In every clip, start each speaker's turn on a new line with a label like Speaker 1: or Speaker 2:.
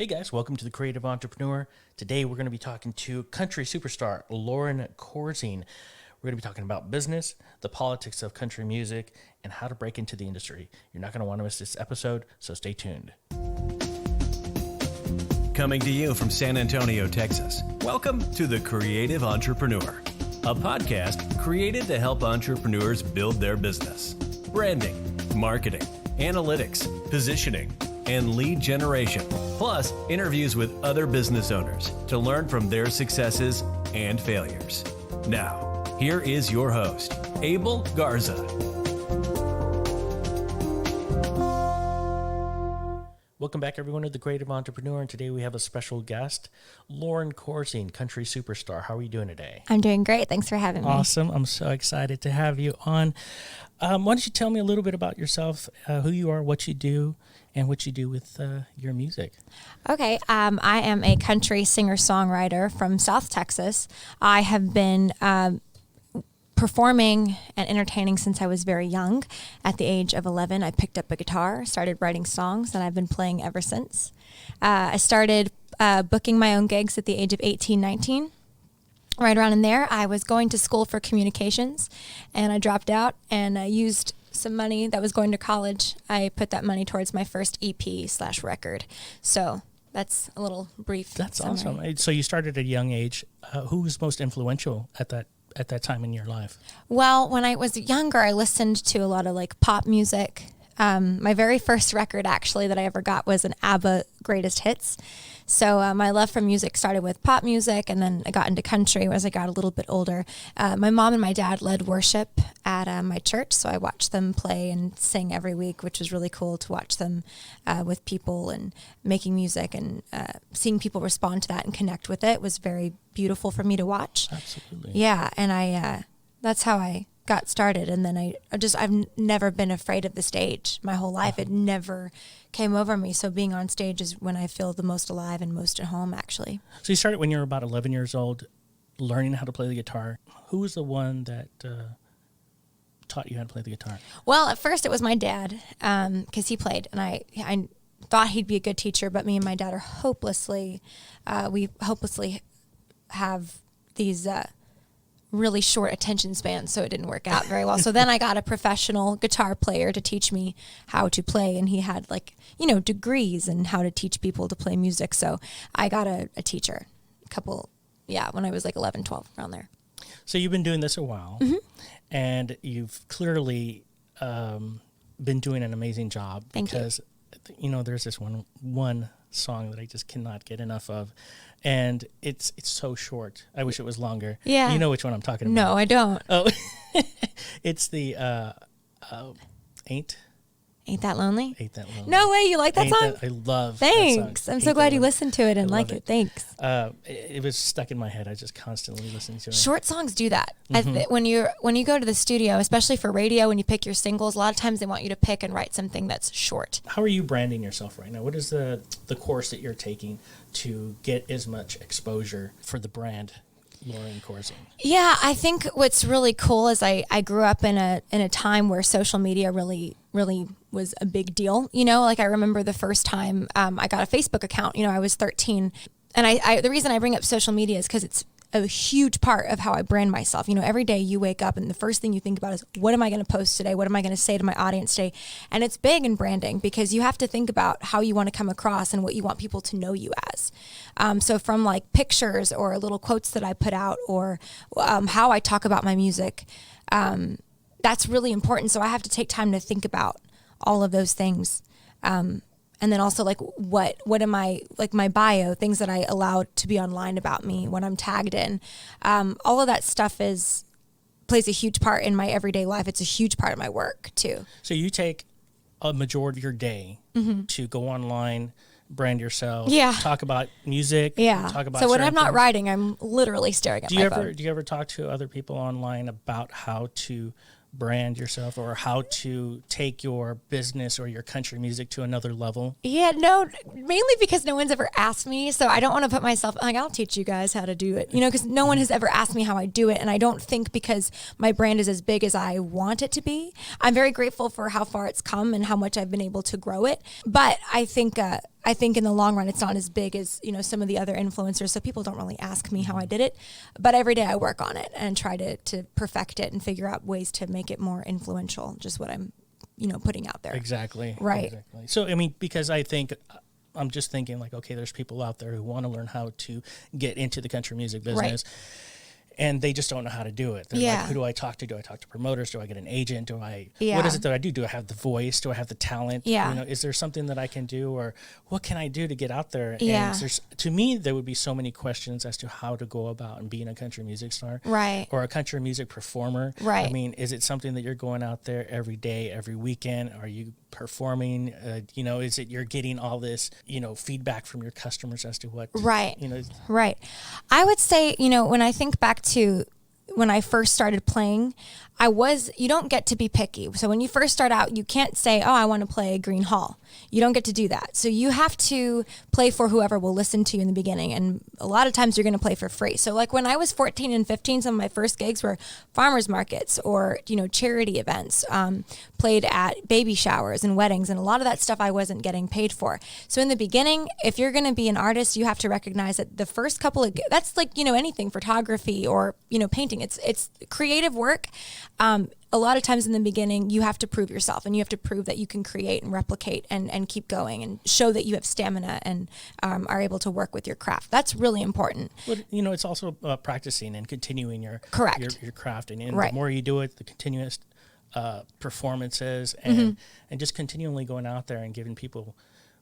Speaker 1: Hey guys, welcome to The Creative Entrepreneur. Today we're going to be talking to country superstar Lauren Corzine. We're going to be talking about business, the politics of country music, and how to break into the industry. You're not going to want to miss this episode, so stay tuned.
Speaker 2: Coming to you from San Antonio, Texas. Welcome to The Creative Entrepreneur, a podcast created to help entrepreneurs build their business. Branding, marketing, analytics, positioning, and lead generation, plus interviews with other business owners to learn from their successes and failures. Now, here is your host, Abel Garza.
Speaker 1: Welcome back, everyone, to The Creative Entrepreneur, and today we have a special guest, Lauren Corzine, country superstar. How are you doing today?
Speaker 3: I'm doing great. Thanks for having me.
Speaker 1: Awesome. I'm so excited to have you on. Why don't you tell me a little bit about yourself, who you are, what you do, and what you do with your music.
Speaker 3: Okay. I am a country singer-songwriter from South Texas. I have been performing and entertaining since I was very young. At the age of 11, I picked up a guitar, started writing songs, and I've been playing ever since. I started booking my own gigs at the age of 18, 19. Right around in there, I was going to school for communications, and I dropped out, and I used some money that was going to college. I put that money towards my first EP/record. So that's a little brief.
Speaker 1: That's
Speaker 3: summary.
Speaker 1: awesome. So you started at a young age. Who was most influential at that time in your life?
Speaker 3: Well, when I was younger, I listened to a lot of like pop music. My very first record actually that I ever got was an ABBA Greatest Hits. So my love for music started with pop music, and then I got into country as I got a little bit older. My mom and my dad led worship at my church, so I watched them play and sing every week, which was really cool to watch them with people and making music, and seeing people respond to that and connect with it was very beautiful for me to watch.
Speaker 1: Absolutely.
Speaker 3: Yeah, and that's how I got started. And then I've never been afraid of the stage my whole life. It never came over me. So being on stage is when I feel the most alive and most at home, actually.
Speaker 1: So you started when you were about 11 years old, learning how to play the guitar. Who was the one that taught you how to play the guitar?
Speaker 3: Well, at first it was my dad, because he played, and I thought he'd be a good teacher, but me and my dad are we hopelessly have these really short attention spans, so it didn't work out very well. So then I got a professional guitar player to teach me how to play, and he had degrees in how to teach people to play music. So I got a teacher, when I was like 11, 12, around there.
Speaker 1: So you've been doing this a while, and you've clearly been doing an amazing job.
Speaker 3: Thank you.
Speaker 1: Because, there's this one song that I just cannot get enough of, and it's so short. I wish it was longer.
Speaker 3: Yeah.
Speaker 1: You know which one I'm talking about?
Speaker 3: No, I don't.
Speaker 1: Oh, it's the
Speaker 3: Ain't That Lonely?
Speaker 1: Ain't That Lonely.
Speaker 3: No way, you like that song?
Speaker 1: I love
Speaker 3: Thanks.
Speaker 1: that song.
Speaker 3: I'm so glad you listened to it and like it. Thanks.
Speaker 1: It was stuck in my head. I just constantly listened to it.
Speaker 3: Short songs do that. When you go to the studio, especially for radio, when you pick your singles, a lot of times they want you to pick and write something that's short.
Speaker 1: How are you branding yourself right now? What is the course that you're taking to get as much exposure for the brand Lauren Corzine? Yeah,
Speaker 3: I think what's really cool is I grew up in a time where social media really was a big deal. I remember the first time I got a Facebook account. I was 13, and I the reason I bring up social media is because it's a huge part of how I brand myself. Every day you wake up and the first thing you think about is, what am I going to post today? What am I going to say to my audience today? And it's big in branding because you have to think about how you want to come across and what you want people to know you as. So from like pictures or little quotes that I put out, or how I talk about my music, that's really important. So I have to take time to think about all of those things. And then also like what am I, like my bio, things that I allow to be online about me, what I'm tagged in. All of that stuff plays a huge part in my everyday life. It's a huge part of my work too.
Speaker 1: So you take a majority of your day to go online, brand yourself, talk about music, talk about.
Speaker 3: So when I'm not
Speaker 1: things.
Speaker 3: writing, I'm literally staring at my phone.
Speaker 1: Do you ever talk to other people online about how to brand yourself, or how to take your business or your country music to another level?
Speaker 3: Yeah, no, mainly because no one's ever asked me. So I don't want to put myself, like, I'll teach you guys how to do it, because no one has ever asked me how I do it. And I don't think because my brand is as big as I want it to be. I'm very grateful for how far it's come and how much I've been able to grow it. But I think I think in the long run, it's not as big as, some of the other influencers. So people don't really ask me how I did it, but every day I work on it and try to perfect it and figure out ways to make it more influential. Just what I'm, putting out there.
Speaker 1: Exactly.
Speaker 3: Right.
Speaker 1: Exactly. So, because I think I'm just thinking like, okay, there's people out there who want to learn how to get into the country music business. Right. And they just don't know how to do it. They're like, who do I talk to? Do I talk to promoters? Do I get an agent? What is it that I do? Do I have the voice? Do I have the talent?
Speaker 3: Yeah.
Speaker 1: Is there something that I can do, or what can I do to get out there?
Speaker 3: Yeah.
Speaker 1: And to me, there would be so many questions as to how to go about and being a country music star.
Speaker 3: Right.
Speaker 1: Or a country music performer.
Speaker 3: Right.
Speaker 1: Is it something that you're going out there every day, every weekend? Are you performing? Is it you're getting all this, feedback from your customers as to what?
Speaker 3: Right. Right. I would say, when I think back to when I first started playing, you don't get to be picky. So when you first start out, you can't say, oh, I want to play Green Hall. You don't get to do that. So you have to play for whoever will listen to you in the beginning. And a lot of times you're going to play for free. So like when I was 14 and 15, some of my first gigs were farmers markets or, charity events, played at baby showers and weddings. And a lot of that stuff I wasn't getting paid for. So in the beginning, if you're going to be an artist, you have to recognize that the first couple of, that's like, anything, photography or, painting, it's creative work. A lot of times in the beginning, you have to prove yourself and you have to prove that you can create and replicate and keep going and show that you have stamina and are able to work with your craft. That's really important.
Speaker 1: But, it's also practicing and continuing your craft. And
Speaker 3: Right.
Speaker 1: The more you do it, the continuous performances and just continually going out there and giving people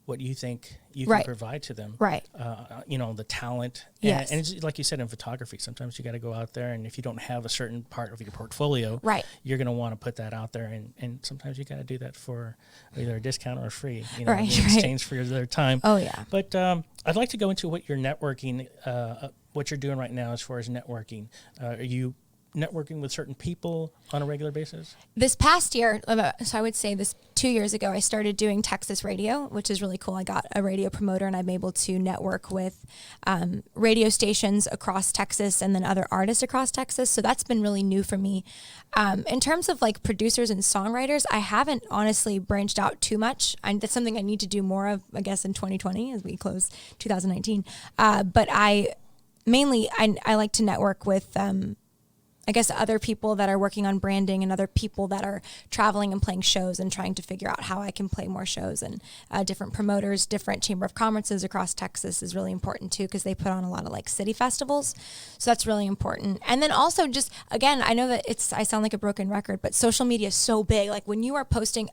Speaker 1: what you think you can provide to them.
Speaker 3: Right.
Speaker 1: The talent.
Speaker 3: Yes.
Speaker 1: And it's like you said in photography, sometimes you got to go out there, and if you don't have a certain part of your portfolio,
Speaker 3: right,
Speaker 1: you're going to want to put that out there. And sometimes you got to do that for either a discount or free, in exchange for their time.
Speaker 3: Oh, yeah.
Speaker 1: But I'd like to go into what you're networking, what you're doing right now as far as networking. Are you networking with certain people on a regular basis?
Speaker 3: This past year, so I would say 2 years ago, I started doing Texas radio, which is really cool. I got a radio promoter and I'm able to network with radio stations across Texas and then other artists across Texas. So that's been really new for me. In terms of like producers and songwriters, I haven't honestly branched out too much. That's something I need to do more of, I guess, in 2020 as we close 2019. But I like to network with I guess other people that are working on branding and other people that are traveling and playing shows and trying to figure out how I can play more shows, and different promoters, different chamber of commerces across Texas is really important too, because they put on a lot of like city festivals. So that's really important. And then also just, again, I know that I sound like a broken record, but social media is so big. Like when you are posting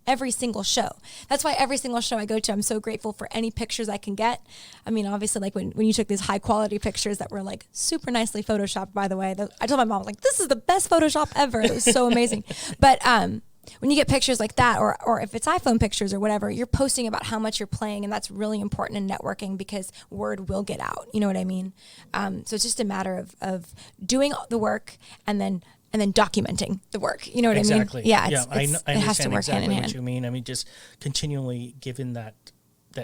Speaker 3: every single show. That's why every single show I go to, I'm so grateful for any pictures I can get. I mean, obviously, like when you took these high quality pictures that were like super nicely photoshopped, by the way, I told my mom, like, this is the best Photoshop ever. It was so amazing. But when you get pictures like that, or if it's iPhone pictures or whatever, you're posting about how much you're playing, and that's really important in networking because word will get out. You know what I mean? So it's just a matter of doing the work and then documenting the work. You know what I mean?
Speaker 1: Exactly.
Speaker 3: Yeah,
Speaker 1: I
Speaker 3: it has to work
Speaker 1: exactly
Speaker 3: hand in hand.
Speaker 1: what you mean. I mean, just continually giving that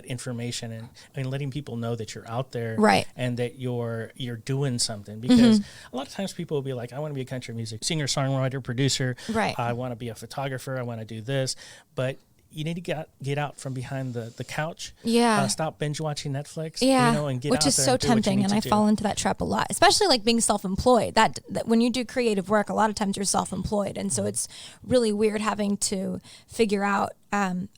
Speaker 1: information and letting people know that you're out there,
Speaker 3: right,
Speaker 1: and that you're doing something. Because a lot of times people will be like, I want to be a country music singer, songwriter, producer.
Speaker 3: Right.
Speaker 1: I want to be a photographer. I want to do this. But you need to get out from behind the couch.
Speaker 3: Yeah.
Speaker 1: Stop binge watching Netflix.
Speaker 3: Yeah.
Speaker 1: And get
Speaker 3: which
Speaker 1: out
Speaker 3: is
Speaker 1: there
Speaker 3: so
Speaker 1: and do what you
Speaker 3: tempting,
Speaker 1: need
Speaker 3: and
Speaker 1: to
Speaker 3: I
Speaker 1: do.
Speaker 3: fall into that trap a lot, especially like being self-employed. That when you do creative work, a lot of times you're self-employed, and so it's really weird having to figure out,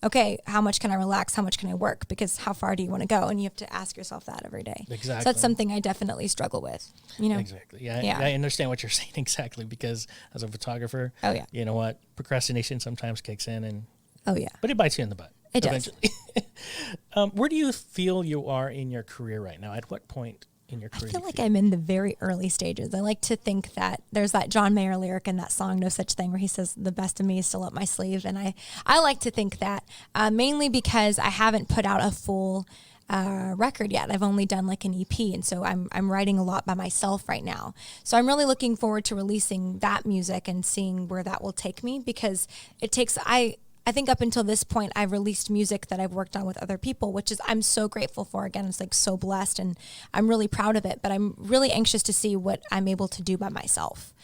Speaker 3: okay, how much can I relax? How much can I work? Because how far do you want to go? And you have to ask yourself that every day.
Speaker 1: Exactly.
Speaker 3: So that's something I definitely struggle with.
Speaker 1: Exactly. Yeah. I understand what you're saying exactly, because as a photographer,
Speaker 3: oh yeah,
Speaker 1: you know what, procrastination sometimes kicks in, and
Speaker 3: oh yeah,
Speaker 1: but it bites you in the butt.
Speaker 3: It does.
Speaker 1: Where do you feel you are in your career right now? At what point in your career?
Speaker 3: I feel like I'm in the very early stages. I like to think that there's that John Mayer lyric in that song, No Such Thing, where he says, the best of me is still up my sleeve. And I like to think that mainly because I haven't put out a full record yet. I've only done like an EP. And so I'm writing a lot by myself right now. So I'm really looking forward to releasing that music and seeing where that will take me, because it takes, I I think up until this point, I've released music that I've worked on with other people, which is I'm so grateful for. Again, it's like so blessed, and I'm really proud of it. But I'm really anxious to see what I'm able to do by myself,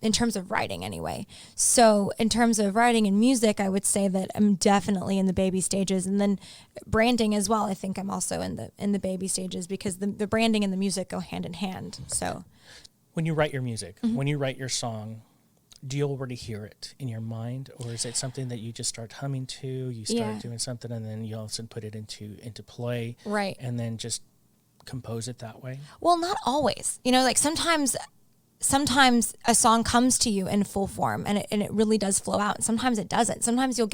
Speaker 3: in terms of writing, anyway. So in terms of writing and music, I would say that I'm definitely in the baby stages, and then branding as well. I think I'm also in the baby stages, because the branding and the music go hand in hand. So
Speaker 1: when you write your music, when you write your song, do you already hear it in your mind, or is it something that you just start humming to, you start doing something, and then you all of a sudden put it into play,
Speaker 3: right,
Speaker 1: and then just compose it that way?
Speaker 3: Well, not always. Like sometimes a song comes to you in full form, and it really does flow out, and sometimes it doesn't. Sometimes you'll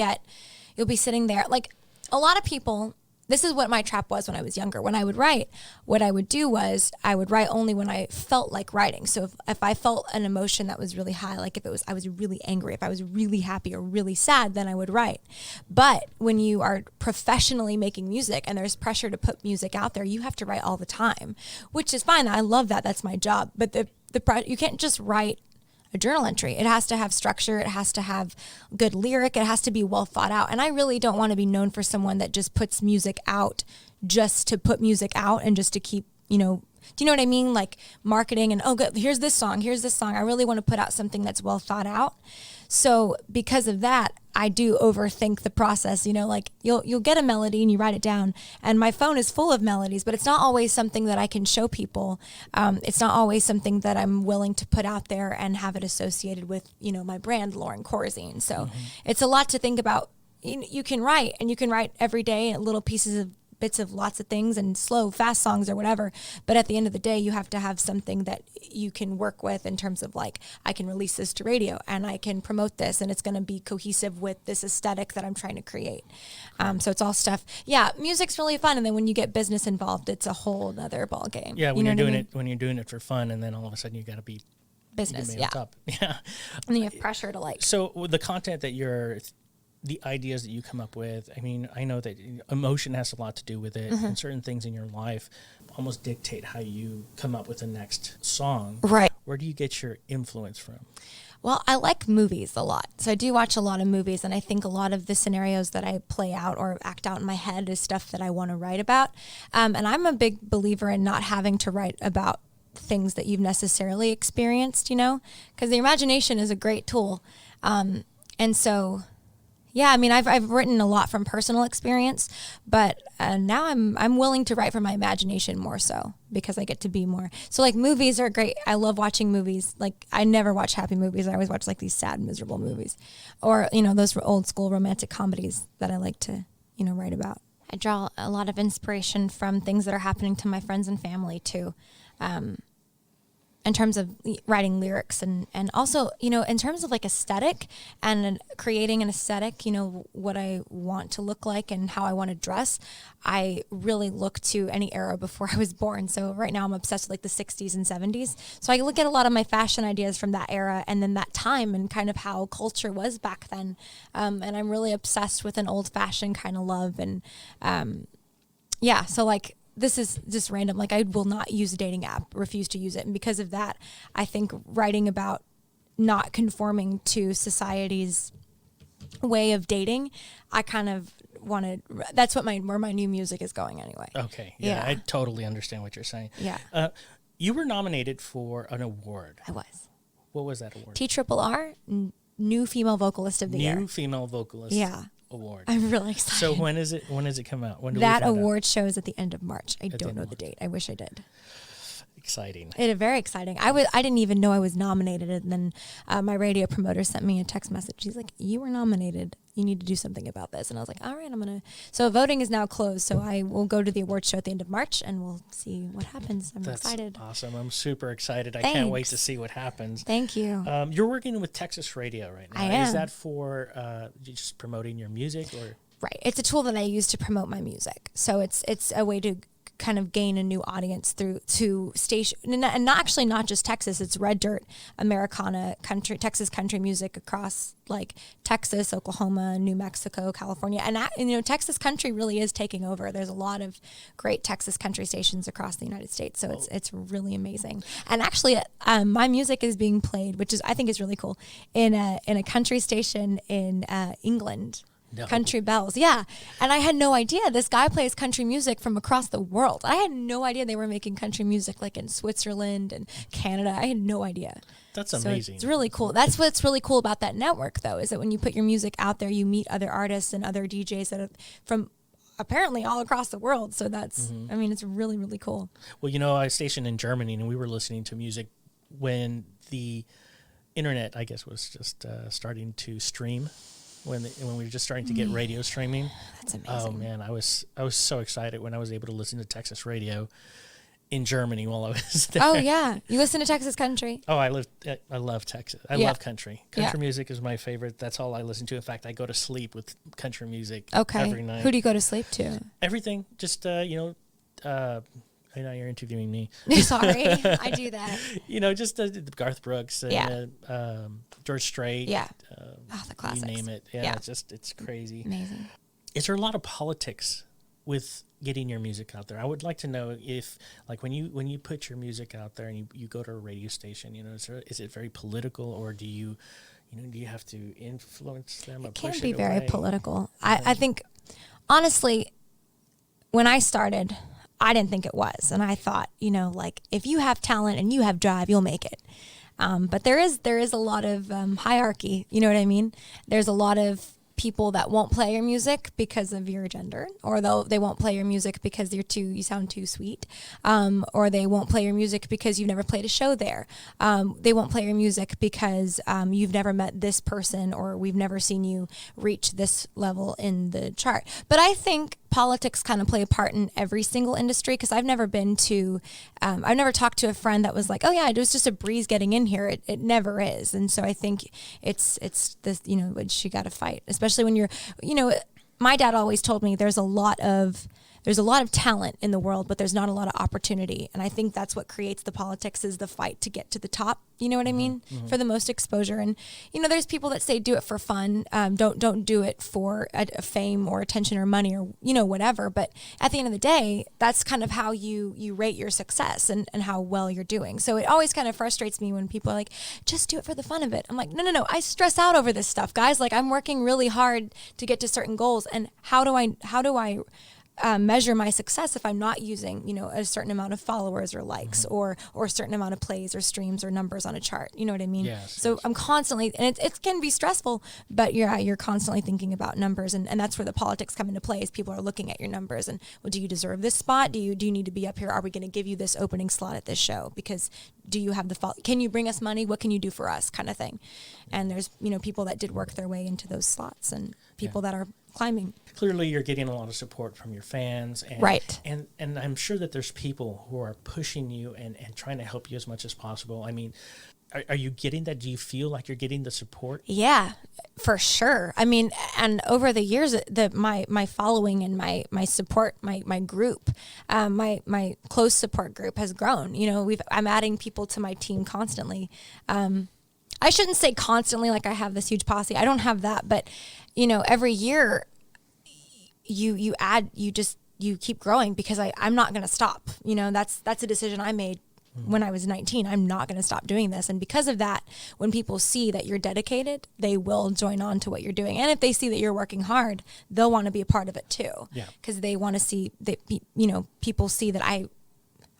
Speaker 3: be sitting there, like a lot of people. This is what my trap was when I was younger. When I would write, what I would do was I would write only when I felt like writing. So if I felt an emotion that was really high, like if I was really angry, if I was really happy or really sad, then I would write. But when you are professionally making music and there's pressure to put music out there, you have to write all the time, which is fine. I love that. That's my job. But you can't just write a journal entry. It has to have structure. It has to have good lyric. It has to be well thought out. And I really don't want to be known for someone that just puts music out just to put music out and just to keep, do you know what I mean? Like marketing and, oh, good, here's this song. I really want to put out something that's well thought out. So because of that, I do overthink the process. Like you'll get a melody and you write it down, and my phone is full of melodies, but it's not always something that I can show people. It's not always something that I'm willing to put out there and have it associated with, my brand, Lauren Corzine. So it's a lot to think about. You can write, and you can write every day little bits of lots of things and slow, fast songs or whatever. But at the end of the day, you have to have something that you can work with in terms of like, I can release this to radio and I can promote this, and it's going to be cohesive with this aesthetic that I'm trying to create. So it's all stuff. Yeah, music's really fun. And then when you get business involved, it's a whole other ball game.
Speaker 1: Yeah, when you're doing it for fun, and then all of a sudden you got to be
Speaker 3: business.
Speaker 1: On top. Yeah.
Speaker 3: And then you have pressure to like.
Speaker 1: So with the content that the ideas that you come up with, I mean, I know that emotion has a lot to do with it, and certain things in your life almost dictate how you come up with the next song.
Speaker 3: Right.
Speaker 1: Where do you get your influence from?
Speaker 3: Well, I like movies a lot. So I do watch a lot of movies, and I think a lot of the scenarios that I play out or act out in my head is stuff that I want to write about. And I'm a big believer in not having to write about things that you've necessarily experienced, because the imagination is a great tool. And so... Yeah, I mean, I've written a lot from personal experience, but now I'm willing to write from my imagination more so, because I get to be more. So like movies are great. I love watching movies. Like I never watch happy movies. I always watch like these sad, miserable movies, or those old school romantic comedies that I like to write about. I draw a lot of inspiration from things that are happening to my friends and family too. In terms of writing lyrics and also, in terms of like aesthetic and creating an aesthetic, what I want to look like and how I want to dress, I really look to any era before I was born. So right now I'm obsessed with like the 60s and 70s. So I look at a lot of my fashion ideas from that era and then that time and kind of how culture was back then. And I'm really obsessed with an old fashioned kind of love. And so like, this is just random. Like I will not use a dating app, refuse to use it. And because of that, I think writing about not conforming to society's way of dating, I kind of wanted, that's what where my new music is going anyway.
Speaker 1: Okay. Yeah. I totally understand what you're saying.
Speaker 3: Yeah.
Speaker 1: You were nominated for an award.
Speaker 3: I was.
Speaker 1: What was that award?
Speaker 3: TRRR, New Female Vocalist of the Year.
Speaker 1: New Female Vocalist.
Speaker 3: Yeah.
Speaker 1: Award.
Speaker 3: I'm really excited.
Speaker 1: So when is it come out? When do
Speaker 3: that
Speaker 1: we find
Speaker 3: award
Speaker 1: out?
Speaker 3: shows at the end of March. I don't know the date. I wish I did.
Speaker 1: Exciting.
Speaker 3: It is very exciting. I didn't even know I was nominated, and then my radio promoter sent me a text message. He's like, "You were nominated. You need to do something about this." And I was like, "All right, I'm gonna." So voting is now closed. So I will go to the award show at the end of March, and we'll see what happens. That's excited.
Speaker 1: Awesome. I'm super excited.
Speaker 3: Thanks.
Speaker 1: I can't wait to see what happens.
Speaker 3: Thank you.
Speaker 1: You're working with Texas Radio right now.
Speaker 3: I am.
Speaker 1: Is that for just promoting your music or?
Speaker 3: Right. It's a tool that I use to promote my music. So it's a way to kind of gain a new audience through to station, and not actually not just Texas. It's Red Dirt, Americana country, Texas country music across like Texas, Oklahoma, New Mexico, California, and Texas country really is taking over. There's a lot of great Texas country stations across the United States, so it's really amazing. And actually, my music is being played, which is I think is really cool, in a country station in England.
Speaker 1: No.
Speaker 3: Country Bells, yeah. And I had no idea. This guy plays country music from across the world. I had no idea they were making country music like in Switzerland and Canada. I had no idea.
Speaker 1: That's
Speaker 3: So
Speaker 1: amazing.
Speaker 3: it's really cool. That's what's really cool about that network, though, is that when you put your music out there, you meet other artists and other DJs that are from apparently all across the world. So that's, I mean, it's really, really cool.
Speaker 1: Well, I was stationed in Germany, and we were listening to music when the internet, I guess, was just starting to stream. When we were just starting to get radio streaming.
Speaker 3: That's amazing.
Speaker 1: Oh man, I was so excited when I was able to listen to Texas radio in Germany while I was there.
Speaker 3: Oh yeah, you listen to Texas country?
Speaker 1: Oh, I love Texas. I love country. Country music is my favorite. That's all I listen to. In fact, I go to sleep with country music every night.
Speaker 3: Who do you go to sleep to?
Speaker 1: Everything. Just I know you're interviewing me.
Speaker 3: Sorry, I do that.
Speaker 1: Just the Garth Brooks and George Strait.
Speaker 3: Yeah. The classics.
Speaker 1: You name it. Yeah. It's crazy.
Speaker 3: Amazing.
Speaker 1: Is there a lot of politics with getting your music out there? I would like to know if, like, when you put your music out there and you go to a radio station, is it very political, or do you have to influence them?
Speaker 3: It can be very political. I think, honestly, when I started, I didn't think it was. And I thought, if you have talent and you have drive, you'll make it. But there is a lot of hierarchy. You know what I mean? There's a lot of people that won't play your music because of your gender, or they won't play your music because you sound too sweet, or they won't play your music because you've never played a show there. They won't play your music because you've never met this person, or we've never seen you reach this level in the chart. But I think politics kind of play a part in every single industry, because I've never talked to a friend that was like, oh yeah, it was just a breeze getting in here. It never is. And so I think it's this, which you got to fight, especially when you're, my dad always told me there's a lot of talent in the world, but there's not a lot of opportunity. And I think that's what creates the politics, is the fight to get to the top. You know what I mean? Mm-hmm. For the most exposure. And, there's people that say do it for fun. Don't do it for a fame or attention or money or, whatever. But at the end of the day, that's kind of how you rate your success and how well you're doing. So it always kind of frustrates me when people are like, just do it for the fun of it. I'm like, no. I stress out over this stuff, guys. Like, I'm working really hard to get to certain goals. And how do I measure my success if I'm not using, a certain amount of followers or likes, or a certain amount of plays or streams or numbers on a chart? You know what I mean?
Speaker 1: Yes,
Speaker 3: so
Speaker 1: yes.
Speaker 3: I'm constantly, and it can be stressful, but you're constantly thinking about numbers, and that's where the politics come into play. Is people are looking at your numbers and, well, do you deserve this spot? Do you need to be up here? Are we going to give you this opening slot at this show? Because do you have can you bring us money? What can you do for us? Kind of thing. And there's, people that did work their way into those slots, and people that are climbing.
Speaker 1: Clearly, you're getting a lot of support from your fans, and,
Speaker 3: right?
Speaker 1: And I'm sure that there's people who are pushing you and trying to help you as much as possible. I mean, are you getting that? Do you feel like you're getting the support?
Speaker 3: Yeah, for sure. I mean, and over the years, my following and my support, my group, my close support group has grown. I'm adding people to my team constantly. I shouldn't say constantly, like I have this huge posse. I don't have that, but every year you keep growing, because I'm not going to stop. That's a decision I made when I was 19. I'm not going to stop doing this. And because of that, when people see that you're dedicated, they will join on to what you're doing. And if they see that you're working hard, they'll want to be a part of it too. Yeah. Because they want to see that, people see that I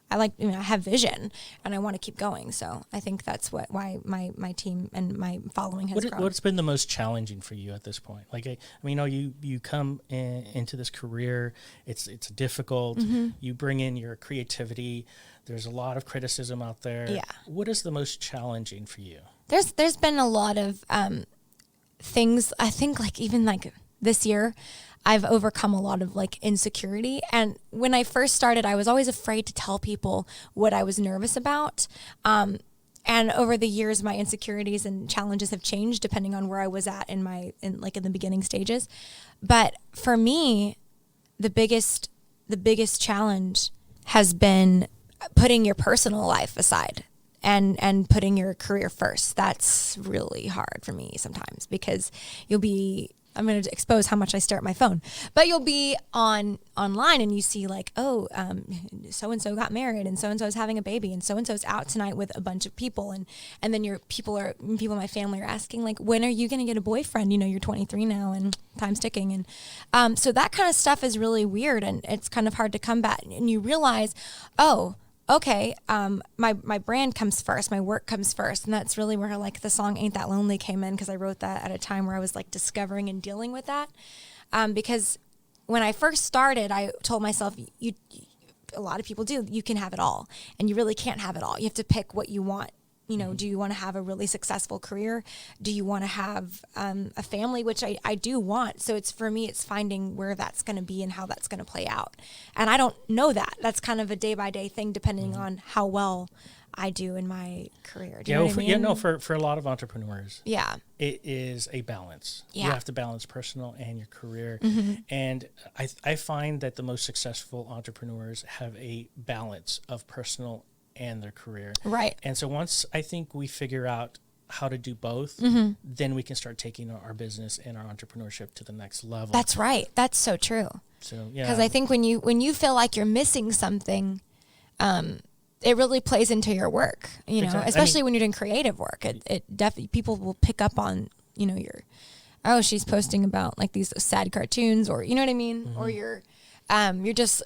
Speaker 3: have vision and I want to keep going. So I think that's why my team and my following has grown.
Speaker 1: What's been the most challenging for you at this point? Like, you come into this career, it's difficult. Mm-hmm. You bring in your creativity. There's a lot of criticism out there.
Speaker 3: Yeah.
Speaker 1: What is the most challenging for you?
Speaker 3: There's been a lot of things. I think even this year, I've overcome a lot of insecurity. And when I first started, I was always afraid to tell people what I was nervous about. And over the years, my insecurities and challenges have changed depending on where I was at in the beginning stages. But for me, the biggest challenge has been putting your personal life aside and putting your career first. That's really hard for me sometimes because I'm going to expose how much I stare at my phone, but you'll be online and you see like, oh, so-and-so got married and so-and-so is having a baby and so-and-so's out tonight with a bunch of people. And then people in my family are asking like, when are you going to get a boyfriend? You're 23 now and time's ticking. And so that kind of stuff is really weird and it's kind of hard to combat. And you realize, oh, okay, my brand comes first, my work comes first. And that's really where like the song Ain't That Lonely came in, because I wrote that at a time where I was like discovering and dealing with that. Because when I first started, I told myself, a lot of people do, you can have it all. And you really can't have it all. You have to pick what you want. Do you want to have a really successful career? Do you want to have a family, which I do want? So for me, it's finding where that's going to be and how that's going to play out. And I don't know that. That's kind of a day-by-day thing depending on how well I do in my career. Do you know what I mean?
Speaker 1: For a lot of entrepreneurs,
Speaker 3: yeah,
Speaker 1: it is a balance.
Speaker 3: Yeah.
Speaker 1: You have to balance personal and your career. And I find that the most successful entrepreneurs have a balance of personal and their career.
Speaker 3: Right.
Speaker 1: And so once I think we figure out how to do both, then we can start taking our business and our entrepreneurship to the next level.
Speaker 3: That's right. That's so true.
Speaker 1: So, yeah.
Speaker 3: Because I think when you feel like you're missing something, it really plays into your work,
Speaker 1: Exactly.
Speaker 3: especially when you're doing creative work. It definitely, people will pick up on, she's posting about like these sad cartoons, or, you know what I mean? Or you're just,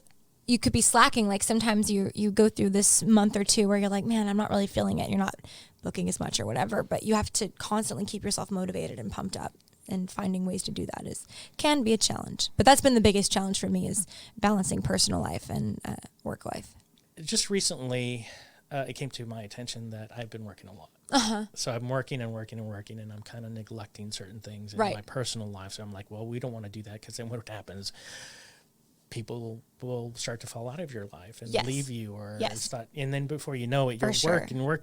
Speaker 3: you could be slacking. Like sometimes you go through this month or two where you're like, man, I'm not really feeling it. You're not booking as much or whatever, but you have to constantly keep yourself motivated and pumped up, and finding ways to do that can be a challenge. But that's been the biggest challenge for me, is balancing personal life and work life.
Speaker 1: Just recently, it came to my attention that I've been working a lot. So I'm working and working and working, and I'm kind of neglecting certain things in my personal life. So I'm like, well, we don't want to do that, because then what happens? People will start to fall out of your life and leave you, or start, and then before you know it, you're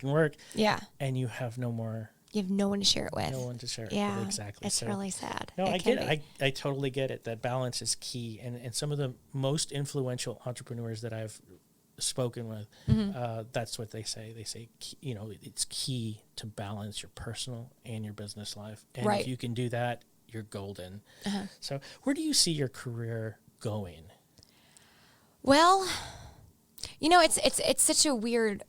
Speaker 1: work.
Speaker 3: Yeah.
Speaker 1: And you have no more.
Speaker 3: You have no one to share it with.
Speaker 1: No one to share it
Speaker 3: with,
Speaker 1: exactly.
Speaker 3: It's really sad.
Speaker 1: No, I get it. I totally get it. That balance is key. And some of the most influential entrepreneurs that I've spoken with, that's what they say. They say, it's key to balance your personal and your business life. And if you can do that, you're golden. So where do you see your career going?
Speaker 3: Well, it's such a weird,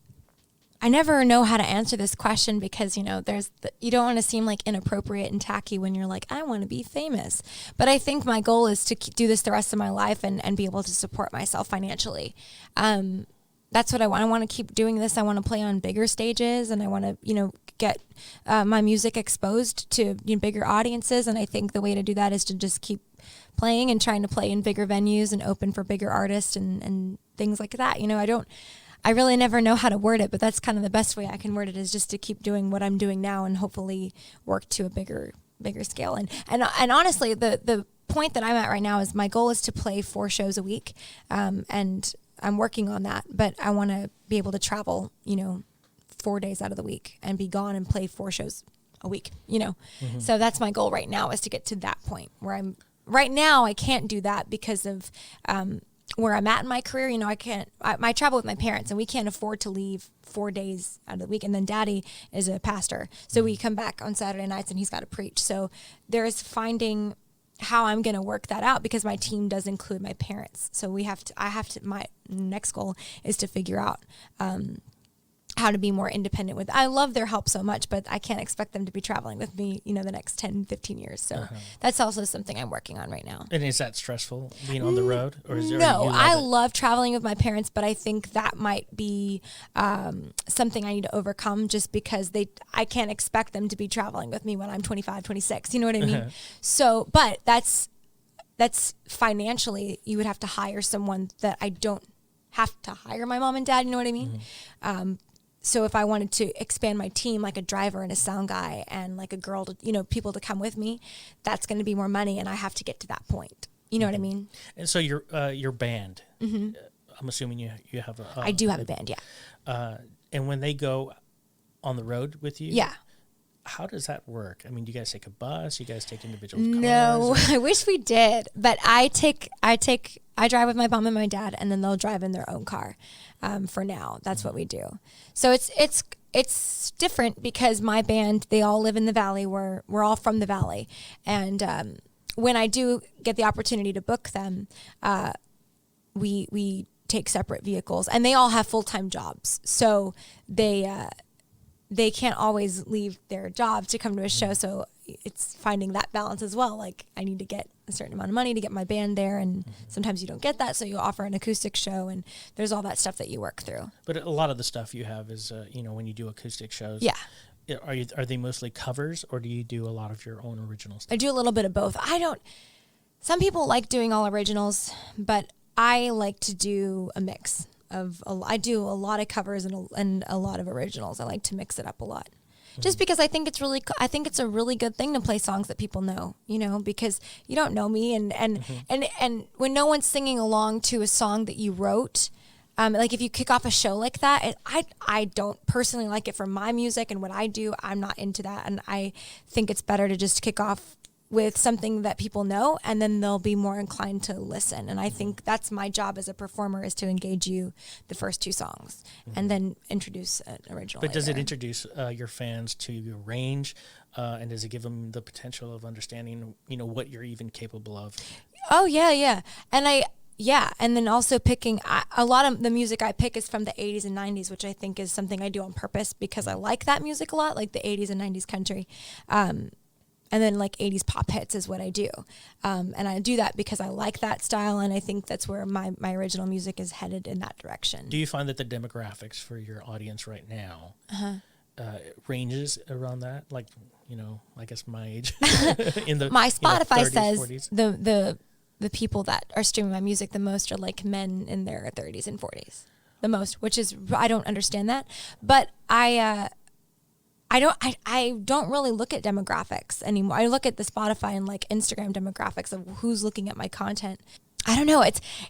Speaker 3: I never know how to answer this question, because, you don't want to seem like inappropriate and tacky when you're like, I want to be famous. But I think my goal is to do this the rest of my life and be able to support myself financially. That's what I want. I want to keep doing this. I want to play on bigger stages, and I want to, get my music exposed to bigger audiences. And I think the way to do that is to just keep playing and trying to play in bigger venues and open for bigger artists and things like that. I really never know how to word it, but that's kind of the best way I can word it, is just to keep doing what I'm doing now and hopefully work to a bigger scale. And honestly, the point that I'm at right now is my goal is to play 4 shows a week. And I'm working on that, but I want to be able to travel, 4 days out of the week and be gone and play 4 shows a week, So that's my goal right now, is to get to that point where right now I can't do that because of, where I'm at in my career. I travel with my parents, and we can't afford to leave 4 days out of the week. And then Daddy is a pastor, so we come back on Saturday nights and he's got to preach. So there's finding how I'm going to work that out, because my team does include my parents. So my next goal is to figure out, how to be more independent with. I love their help so much, but I can't expect them to be traveling with me, the next 10, 15 years. So that's also something I'm working on right now.
Speaker 1: And is that stressful, being on the road? Or is there,
Speaker 3: no, I love traveling with my parents, but I think that might be something I need to overcome, just because I can't expect them to be traveling with me when I'm 25, 26. You know what I mean? So, but that's financially, you would have to hire someone that I don't have to hire my mom and dad. You know what I mean? So if I wanted to expand my team, like a driver and a sound guy and like a girl to, people to come with me, that's going to be more money, and I have to get to that point. You know what I mean?
Speaker 1: And so your band, I'm assuming you have a...
Speaker 3: I do have a band, yeah.
Speaker 1: And when they go on the road with you...
Speaker 3: Yeah.
Speaker 1: how does that work? I mean, do you guys take a bus? You guys take individual
Speaker 3: No,
Speaker 1: cars?
Speaker 3: I wish we did, but I drive with my mom and my dad, and then they'll drive in their own car. For now, that's what we do. So it's different because my band, they all live in the Valley. We're all from the Valley, and when I do get the opportunity to book them, we take separate vehicles, and they all have full-time jobs, so they can't always leave their job to come to a show. So it's finding that balance as well. Like, I need to get a certain amount of money to get my band there, and sometimes you don't get that, so you offer an acoustic show, and there's all that stuff that you work through.
Speaker 1: But a lot of the stuff you have is, when you do acoustic shows.
Speaker 3: Yeah.
Speaker 1: Are they mostly covers, or do you do a lot of your own original stuff?
Speaker 3: I do a little bit of both. Some people like doing all originals, but I like to do a mix of. I do a lot of covers and a lot of originals. I like to mix it up a lot, just because I think it's a really good thing to play songs that people know. Because you don't know me, and when no one's singing along to a song that you wrote. Like if you kick off a show like that, I don't personally like it for my music and what I do. I'm not into that, and I think it's better to just kick off with something that people know, and then they'll be more inclined to listen. And I think that's my job as a performer, is to engage you the first two songs, and then introduce an original.
Speaker 1: But does it
Speaker 3: later.
Speaker 1: introduce your fans to your range, and does it give them the potential of understanding, what you're even capable of?
Speaker 3: Oh yeah, and then also picking a lot of the music I pick is from the 80s and 90s, which I think is something I do on purpose because I like that music a lot, like the 80s and 90s country. And then like 80s pop hits is what I do. And I do that because I like that style, and I think that's where my original music is headed, in that direction.
Speaker 1: Do you find that the demographics for your audience right now ranges around that? Like, I guess my age.
Speaker 3: My Spotify
Speaker 1: 30s,
Speaker 3: says
Speaker 1: 40s?
Speaker 3: the people that are streaming my music the most are like men in their 30s and 40s, the most, which is, I don't understand that, but I don't really look at demographics anymore. I look at the Spotify and like Instagram demographics of who's looking at my content. I don't know.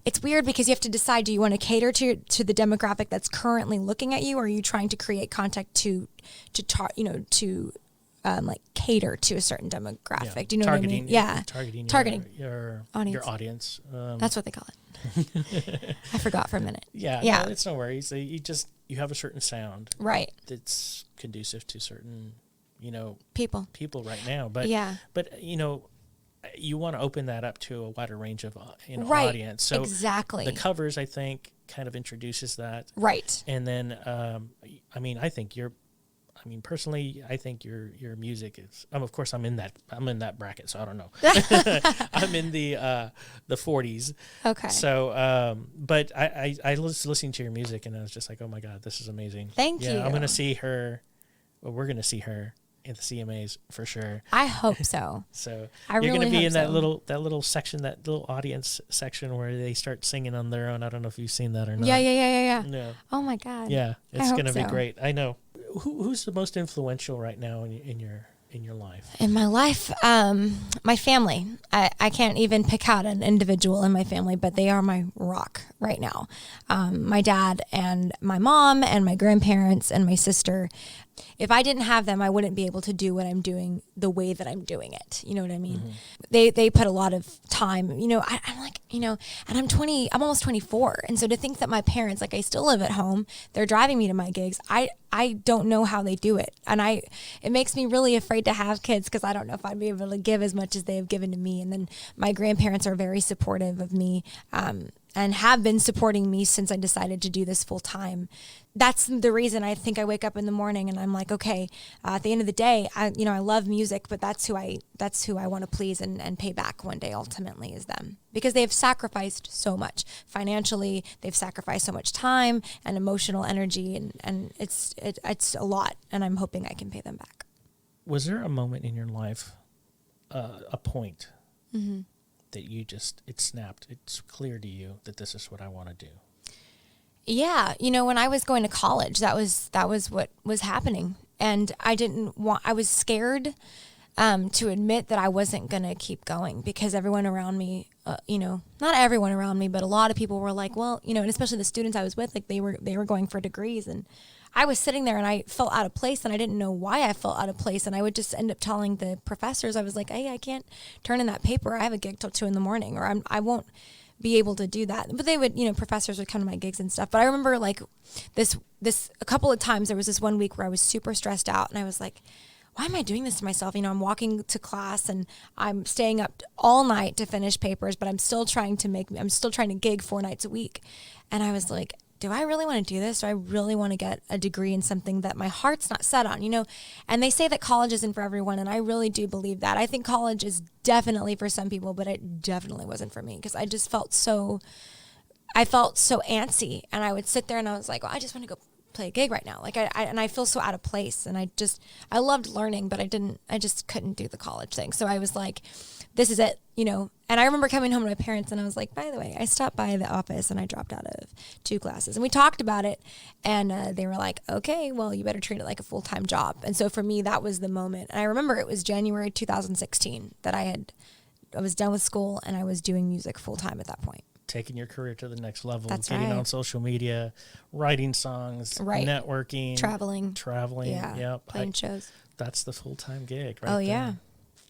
Speaker 3: It's weird because you have to decide, do you want to cater to the demographic that's currently looking at you, or are you trying to create content to like cater to a certain demographic?
Speaker 1: Yeah.
Speaker 3: Do you know what I mean? Yeah.
Speaker 1: Targeting
Speaker 3: your
Speaker 1: audience. Your audience.
Speaker 3: That's what they call it. I forgot for a minute.
Speaker 1: Yeah.
Speaker 3: Yeah.
Speaker 1: No, it's no worries. You have a certain sound.
Speaker 3: Right.
Speaker 1: That's conducive to certain,
Speaker 3: people
Speaker 1: right now. But
Speaker 3: yeah.
Speaker 1: But you want to open that up to a wider range of
Speaker 3: right.
Speaker 1: audience. So
Speaker 3: exactly.
Speaker 1: the covers, I think, kind of introduces that.
Speaker 3: Right.
Speaker 1: And then, personally, I think your music is. Of course, I'm in that bracket, so I don't know. I'm in the 40s.
Speaker 3: Okay.
Speaker 1: So, but I was listening to your music, and I was just like, oh my God, this is amazing.
Speaker 3: Thank you.
Speaker 1: I'm gonna see her. Well, we're gonna see her in the CMAs for sure.
Speaker 3: I hope so.
Speaker 1: So
Speaker 3: you're
Speaker 1: really gonna be in that
Speaker 3: so.
Speaker 1: little section, that little audience section where they start singing on their own. I don't know if you've seen that or not.
Speaker 3: Yeah.
Speaker 1: No.
Speaker 3: Oh my God.
Speaker 1: Yeah, it's gonna be
Speaker 3: so.
Speaker 1: great. I know. Who's the most influential right now in your life?
Speaker 3: In my life, my family. I can't even pick out an individual in my family, but they are my rock right now. My dad and my mom and my grandparents and my sister. If I didn't have them, I wouldn't be able to do what I'm doing the way that I'm doing it. You know what I mean? Mm-hmm. They put a lot of time. I'm like, and I'm almost 24. And so to think that my parents, like, I still live at home, they're driving me to my gigs. I don't know how they do it. And it makes me really afraid to have kids because I don't know if I'd be able to give as much as they have given to me. And then my grandparents are very supportive of me. And have been supporting me since I decided to do this full time. That's the reason I think I wake up in the morning and I'm like, okay, at the end of the day, I love music, but that's who I want to please and pay back one day ultimately is them, because they've sacrificed so much financially. They've sacrificed so much time and emotional energy, and it's a lot, and I'm hoping I can pay them back.
Speaker 1: Was there a moment in your life, a point,
Speaker 3: Mm-hmm.
Speaker 1: that it snapped? It's clear to you that this is what I want to do.
Speaker 3: Yeah. When I was going to college, that was what was happening. And I was scared to admit that I wasn't going to keep going because everyone around me, not everyone around me, but a lot of people were like, well, and especially the students I was with, like they were going for degrees, and I was sitting there and I felt out of place, and I didn't know why I felt out of place. And I would just end up telling the professors, I was like, hey, I can't turn in that paper. I have a gig till 2 a.m, or I won't be able to do that. But they would, professors would come to my gigs and stuff. But I remember like this a couple of times, there was this one week where I was super stressed out, and I was like, why am I doing this to myself? I'm walking to class and I'm staying up all night to finish papers, but I'm still trying to gig 4 nights a week. And I was like, do I really want to do this? Do I really want to get a degree in something that my heart's not set on, And they say that college isn't for everyone, and I really do believe that. I think college is definitely for some people, but it definitely wasn't for me because I just felt so antsy, and I would sit there and I was like, well, I just want to go play a gig right now. Like I feel so out of place, and I loved learning, but I just couldn't do the college thing. So I was like, this is it, And I remember coming home to my parents and I was like, by the way, I stopped by the office and I dropped out of 2 classes, and we talked about it, and they were like, okay, well, you better treat it like a full-time job. And so for me, that was the moment. And I remember it was January 2016 that I was done with school and I was doing music full-time at that point.
Speaker 1: Taking your career to the next level,
Speaker 3: That's
Speaker 1: getting
Speaker 3: right.
Speaker 1: on social media, writing songs,
Speaker 3: Right.
Speaker 1: networking,
Speaker 3: Traveling.
Speaker 1: Yeah. Yep.
Speaker 3: Playing shows.
Speaker 1: That's the full-time gig, right?
Speaker 3: Oh, yeah.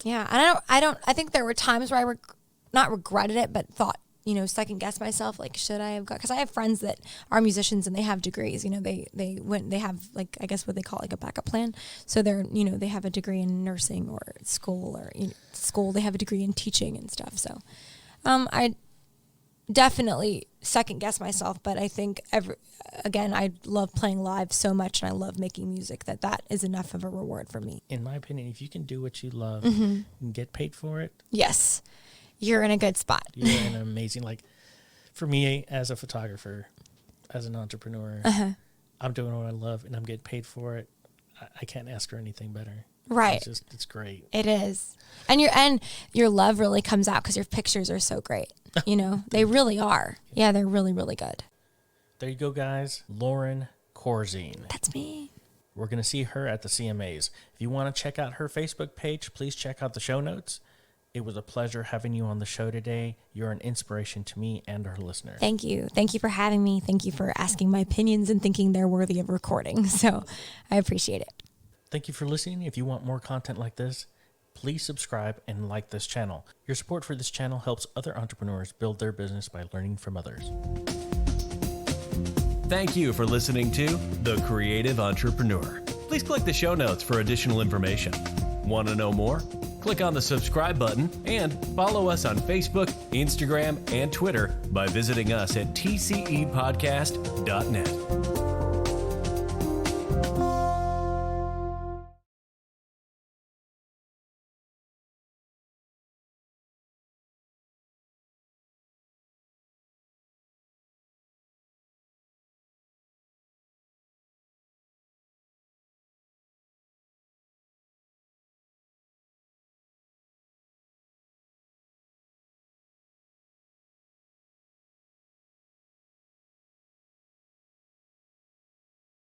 Speaker 1: there.
Speaker 3: Yeah. And I think there were times where I not regretted it, but thought, second guess myself, like, should I have got, because I have friends that are musicians and they have degrees, they have like, I guess what they call like a backup plan. So they're, they have a degree in nursing or school, they have a degree in teaching and stuff. So, I definitely second guess myself, but I think I love playing live so much, and I love making music that is enough of a reward for me.
Speaker 1: In my opinion, if you can do what you love
Speaker 3: Mm-hmm.
Speaker 1: and get paid for it,
Speaker 3: Yes, you're in a good spot.
Speaker 1: you're in an amazing, like, for me as a photographer, as an entrepreneur, I'm doing what I love and I'm getting paid for it. I can't ask for anything better.
Speaker 3: Right.
Speaker 1: It's great.
Speaker 3: It is. And your love really comes out because your pictures are so great. They really are. Yeah, they're really, really good.
Speaker 1: There you go, guys. Lauren Corzine.
Speaker 3: That's me.
Speaker 1: We're going to see her at the CMAs. If you want to check out her Facebook page, please check out the show notes. It was a pleasure having you on the show today. You're an inspiration to me and our listeners.
Speaker 3: Thank you. Thank you for having me. Thank you for asking my opinions and thinking they're worthy of recording. So I appreciate it.
Speaker 1: Thank you for listening. If you want more content like this, please subscribe and like this channel. Your support for this channel helps other entrepreneurs build their business by learning from others.
Speaker 2: Thank you for listening to The Creative Entrepreneur. Please click the show notes for additional information. Want to know more? Click on the subscribe button and follow us on Facebook, Instagram, and Twitter by visiting us at tcepodcast.net.